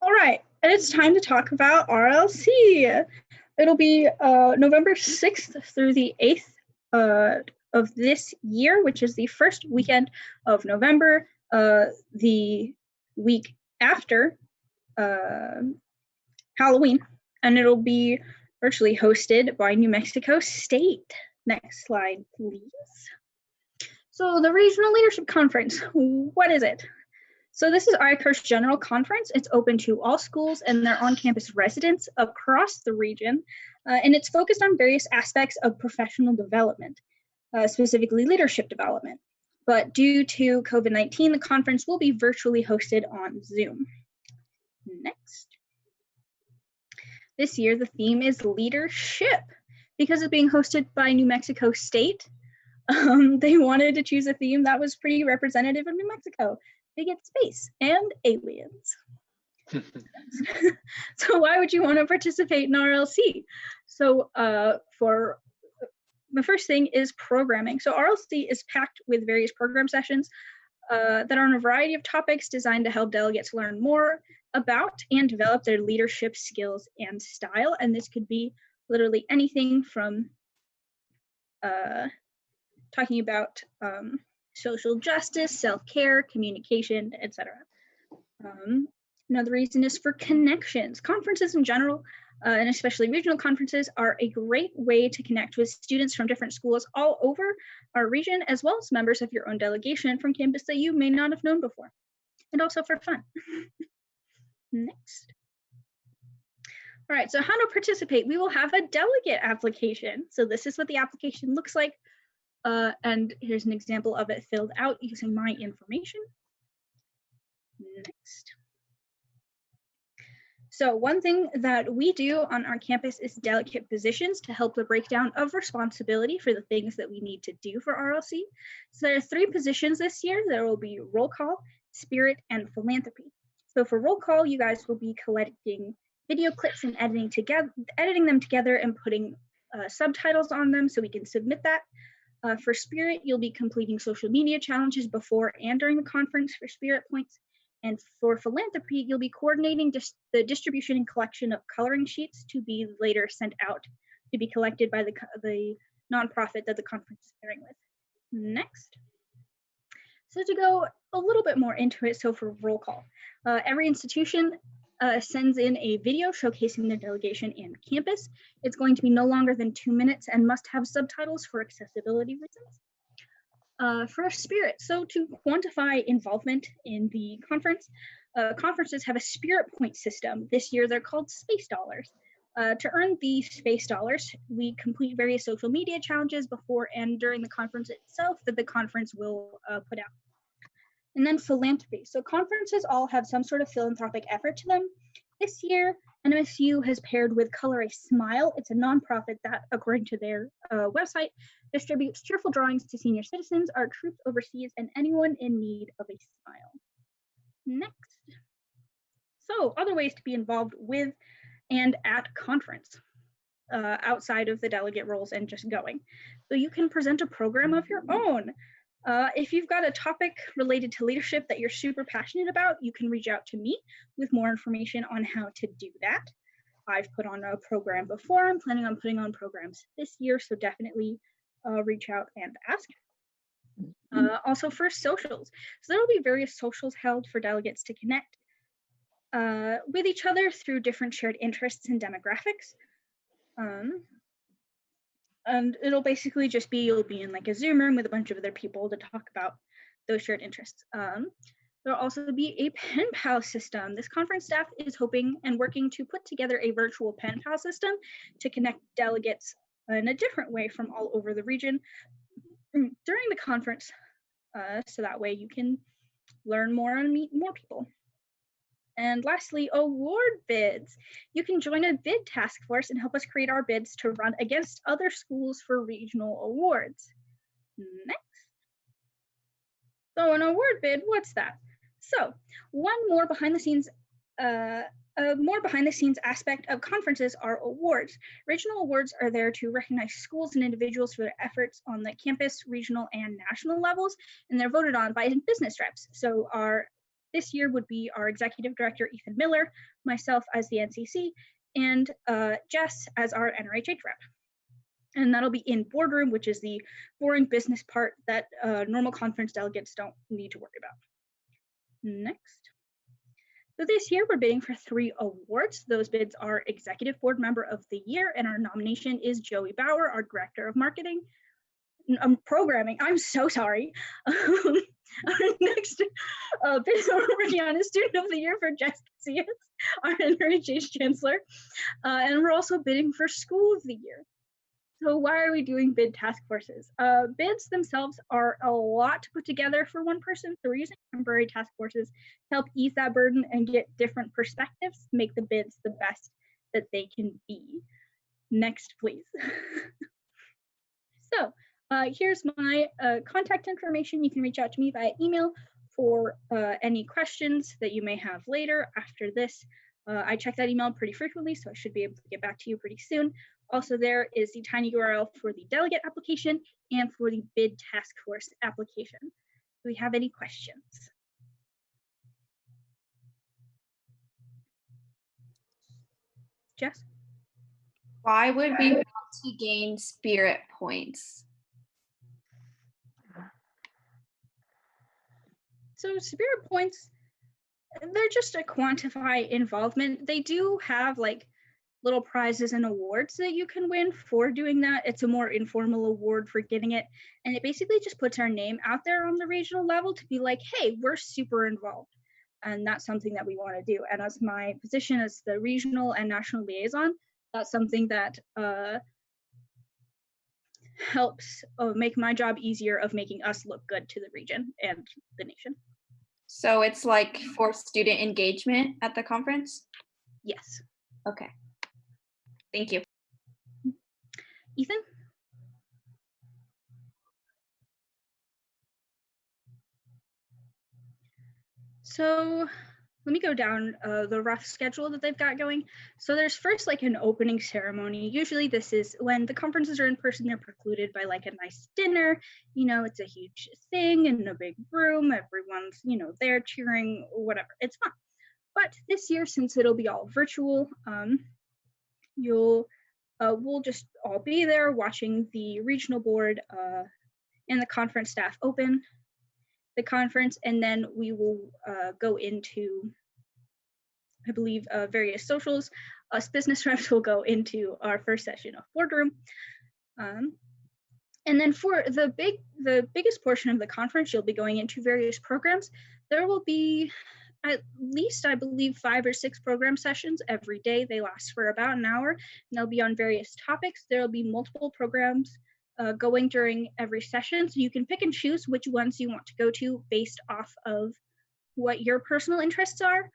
All right, and it's time to talk about RLC. It'll be November 6th through the 8th of this year, which is the first weekend of November, the week after Halloween, and it'll be virtually hosted by New Mexico State. Next slide, please. So the Regional Leadership Conference, what is it? So this is ICAR's general conference. It's open to all schools and their on-campus residents across the region, and it's focused on various aspects of professional development, specifically leadership development. But due to COVID-19, the conference will be virtually hosted on Zoom. Next. This year, the theme is leadership. Because it's being hosted by New Mexico State, they wanted to choose a theme that was pretty representative of New Mexico. They get space and aliens. So why would you want to participate in RLC? So for the first thing is programming. So RLC is packed with various program sessions that are on a variety of topics designed to help delegates learn more about and develop their leadership skills and style. And this could be literally anything from talking about social justice, self-care, communication, etc. Another reason is for connections. Conferences in general, and especially regional conferences, are a great way to connect with students from different schools all over our region, as well as members of your own delegation from campus that you may not have known before, and also for fun. Next. All right, so how to participate? We will have a delegate application. So this is what the application looks like. And here's an example of it filled out using my information. Next. So one thing that we do on our campus is delegate positions to help the breakdown of responsibility for the things that we need to do for RLC. So there are 3 positions this year. There will be roll call, spirit, and philanthropy. So for roll call, you guys will be collecting video clips and editing them together and putting subtitles on them so we can submit that. For spirit, you'll be completing social media challenges before and during the conference for spirit points. And for philanthropy, you'll be coordinating the distribution and collection of coloring sheets to be later sent out to be collected by the nonprofit that the conference is pairing with. Next. So to go a little bit more into it, so for roll call, every institution sends in a video showcasing their delegation and campus. It's going to be no longer than 2 minutes and must have subtitles for accessibility reasons. For spirit, so to quantify involvement in the conference, conferences have a spirit point system. This year they're called space dollars. To earn the space dollars, we complete various social media challenges before and during the conference itself that the conference will put out. And then philanthropy. So conferences all have some sort of philanthropic effort to them. This year, NMSU has paired with Color a Smile. It's a nonprofit that, according to their website, distributes cheerful drawings to senior citizens, our troops overseas, and anyone in need of a smile. Next. So other ways to be involved with and at conference outside of the delegate roles and just going. So you can present a program of your own. If you've got a topic related to leadership that you're super passionate about, you can reach out to me with more information on how to do that. I've put on a program before. I'm planning on putting on programs this year, so definitely reach out and ask. Also for socials. So there will be various socials held for delegates to connect with each other through different shared interests and demographics. And it'll basically just be, you'll be in like a Zoom room with a bunch of other people to talk about those shared interests. There'll also be a pen pal system. This conference staff is hoping and working to put together a virtual pen pal system to connect delegates in a different way from all over the region during the conference. So that way you can learn more and meet more people. And lastly, award bids. You can join a bid task force and help us create our bids to run against other schools for regional awards. Next. So an award bid, what's that? So one more behind the scenes aspect of conferences are awards. Regional awards are there to recognize schools and individuals for their efforts on the campus, regional, and national levels, and they're voted on by business reps. So our this year would be our Executive Director, Ethan Miller, myself as the NCC, and Jess as our NRHH rep. And that'll be in boardroom, which is the boring business part that normal conference delegates don't need to worry about. Next. So this year we're bidding for 3 awards. Those bids are Executive Board Member of the Year, and our nomination is Joey Bauer, our Director of Marketing. Programming, I'm so sorry. Our next bid we're working on is Student of the Year for Jess Casillas, our NRHH Chancellor. And we're also bidding for School of the Year. So why are we doing bid task forces? Bids themselves are a lot to put together for one person, so we're using temporary task forces to help ease that burden and get different perspectives to make the bids the best that they can be. Next, please. So here's my contact information. You can reach out to me via email for any questions that you may have later after this. I check that email pretty frequently, so I should be able to get back to you pretty soon. Also, there is the tiny URL for the delegate application and for the bid task force application. Do we have any questions? Jess? Why would we want to gain spirit points? So spirit points, they're just to quantify involvement. They do have like little prizes and awards that you can win for doing that. It's a more informal award for getting it. And it basically just puts our name out there on the regional level to be like, hey, we're super involved. And that's something that we want to do. And as my position as the regional and national liaison, that's something that helps make my job easier of making us look good to the region and the nation. So it's like for student engagement at the conference? Yes. Okay. Thank you. Ethan? So let me go down the rough schedule that they've got going. So there's first like an opening ceremony. Usually this is when the conferences are in person, they're precluded by like a nice dinner. You know, it's a huge thing in a big room. Everyone's, you know, there cheering, whatever. It's fun. But this year, since it'll be all virtual, we'll just all be there watching the regional board and the conference staff open the conference, and then we will go into, I believe, various socials. Us business reps will go into our first session of boardroom. And then for the biggest portion of the conference, you'll be going into various programs. There will be at least, I believe, 5 or 6 program sessions every day. They last for about an hour, and they'll be on various topics. There'll be multiple programs going during every session, so you can pick and choose which ones you want to go to based off of what your personal interests are.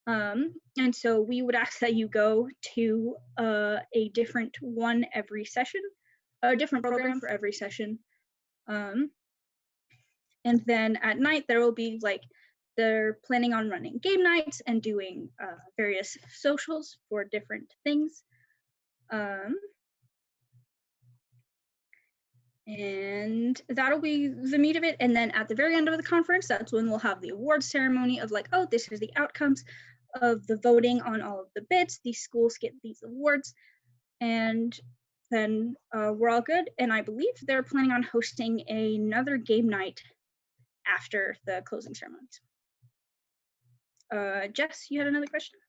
And so we would ask that you go to a different one every session, a different program for every session. And then at night, there will be like, they're planning on running game nights and doing various socials for different things. And that'll be the meat of it. And then at the very end of the conference, that's when we'll have the awards ceremony of like, oh, this is the outcomes of the voting on all of the bids. These schools get these awards. And then we're all good. And I believe they're planning on hosting another game night after the closing ceremonies. Jess, you had another question?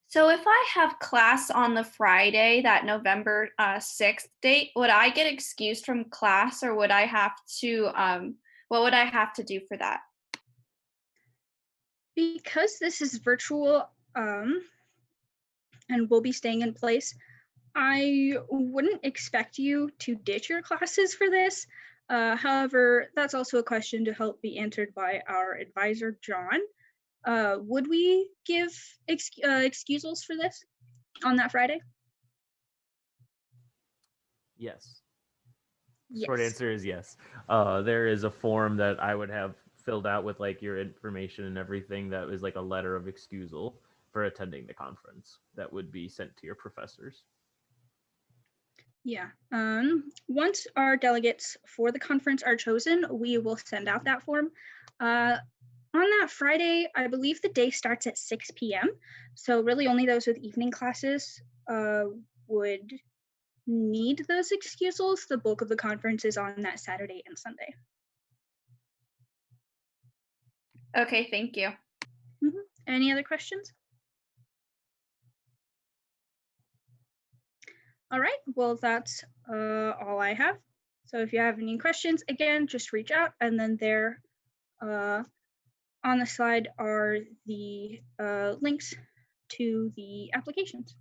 So if I have class on the Friday, that November 6th date, would I get excused from class, or would I have to, what would I have to do for that? Because this is virtual and we'll be staying in place, I wouldn't expect you to ditch your classes for this. However, that's also a question to help be answered by our advisor, John. Would we give excusals for this on that Friday? Yes. Yes. Short answer is yes. There is a form that I would have filled out with like your information and everything that was like a letter of excusal for attending the conference that would be sent to your professors. Yeah. Once our delegates for the conference are chosen, we will send out that form. On that Friday, I believe the day starts at 6 p.m. So really only those with evening classes would need those excusals. The bulk of the conference is on that Saturday and Sunday. Okay, thank you. Any other questions? All right, well, that's all I have. So if you have any questions, again, just reach out, and then there on the slide are the links to the applications.